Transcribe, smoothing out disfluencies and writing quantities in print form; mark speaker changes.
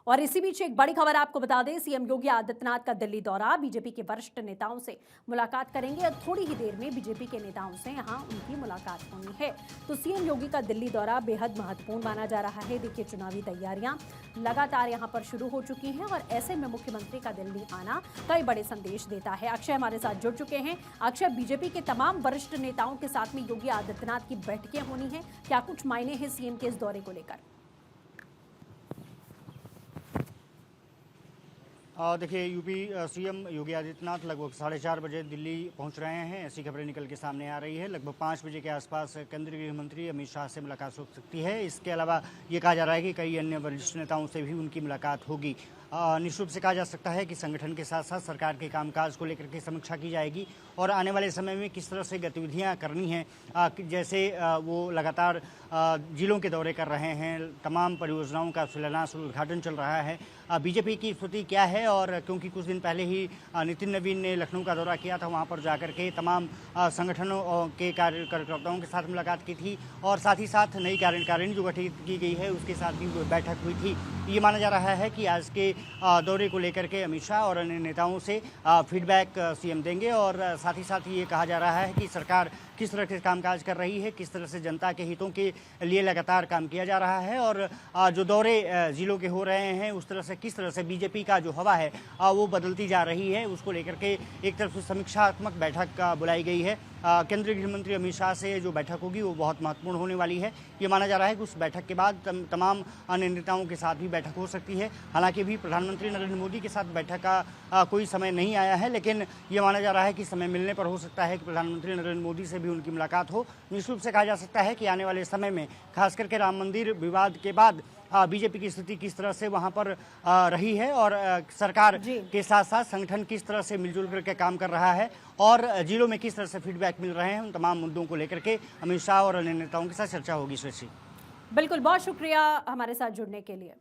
Speaker 1: और इसी बीच एक बड़ी खबर आपको बता दें, सीएम योगी आदित्यनाथ का दिल्ली दौरा। बीजेपी के वरिष्ठ नेताओं से मुलाकात करेंगे और थोड़ी ही देर में बीजेपी के नेताओं से यहां उनकी मुलाकात होनी है। तो सीएम योगी का दिल्ली दौरा बेहद महत्वपूर्ण माना जा रहा है। देखिए, चुनावी तैयारियां लगातार यहां पर शुरू हो चुकी हैं और ऐसे में मुख्यमंत्री का दिल्ली आना कई बड़े संदेश देता है। अक्षय हमारे साथ जुड़ चुके हैं। अक्षय, बीजेपी के तमाम वरिष्ठ नेताओं के साथ में योगी आदित्यनाथ की बैठकें होनी है, क्या कुछ मायने हैं सीएम के इस दौरे को लेकर?
Speaker 2: देखिए, यूपी सीएम योगी आदित्यनाथ लगभग 4:30 बजे दिल्ली पहुंच रहे हैं। ऐसी खबरें निकल के सामने आ रही है। लगभग 5 बजे के आसपास केंद्रीय गृह मंत्री अमित शाह से मुलाकात हो सकती है। इसके अलावा ये कहा जा रहा है कि कई अन्य वरिष्ठ नेताओं से भी उनकी मुलाकात होगी। निश्चित रूप से कहा जा सकता है कि संगठन के साथ साथ सरकार के कामकाज को लेकर के समीक्षा की जाएगी और आने वाले समय में किस तरह से गतिविधियां करनी हैं। जैसे वो लगातार जिलों के दौरे कर रहे हैं, तमाम परियोजनाओं का शिलान्यास और उद्घाटन चल रहा है। बीजेपी की स्थिति क्या है, और क्योंकि कुछ दिन पहले ही नितिन नवीन ने लखनऊ का दौरा किया था, वहां पर जाकर के तमाम संगठनों के कार्यकर्ताओं के साथ मुलाकात की थी और साथ ही साथ नई कार्यकारिणी जो गठित की गई है उसके साथ भी बैठक हुई थी। ये माना जा रहा है कि आज के दौरे को लेकर के अमित शाह और अन्य नेताओं से फीडबैक सीएम देंगे और साथ ही साथ ये कहा जा रहा है कि सरकार किस तरह से कामकाज कर रही है, किस तरह से जनता के हितों के लिए लगातार काम किया जा रहा है और जो दौरे जिलों के हो रहे हैं उस तरह से किस तरह से बीजेपी का जो हवा है वो बदलती जा रही है, उसको लेकर के एक तरफ से समीक्षात्मक बैठक बुलाई गई है। केंद्रीय गृह मंत्री अमित शाह से जो बैठक होगी वो बहुत महत्वपूर्ण होने वाली है। ये माना जा रहा है कि उस बैठक के बाद तमाम अन्य नेताओं के साथ भी बैठक हो सकती है। हालांकि अभी प्रधानमंत्री नरेंद्र मोदी के साथ बैठक का कोई समय नहीं आया है, लेकिन ये माना जा रहा है कि समय मिलने पर हो सकता है कि प्रधानमंत्री नरेंद्र मोदी से भी उनकी मुलाकात हो। निश्चित रूप से कहा जा सकता है कि आने वाले समय में खास करके राम मंदिर विवाद के बाद बीजेपी की स्थिति किस तरह से वहां पर रही है और सरकार के साथ साथ संगठन किस तरह से मिलजुल करके काम कर रहा है और जिलों में किस तरह से फीडबैक मिल रहे हैं, उन तमाम मुद्दों को लेकर के अमित शाह और अन्य नेताओं के साथ चर्चा होगी।
Speaker 1: बिल्कुल, बहुत शुक्रिया हमारे साथ जुड़ने के लिए।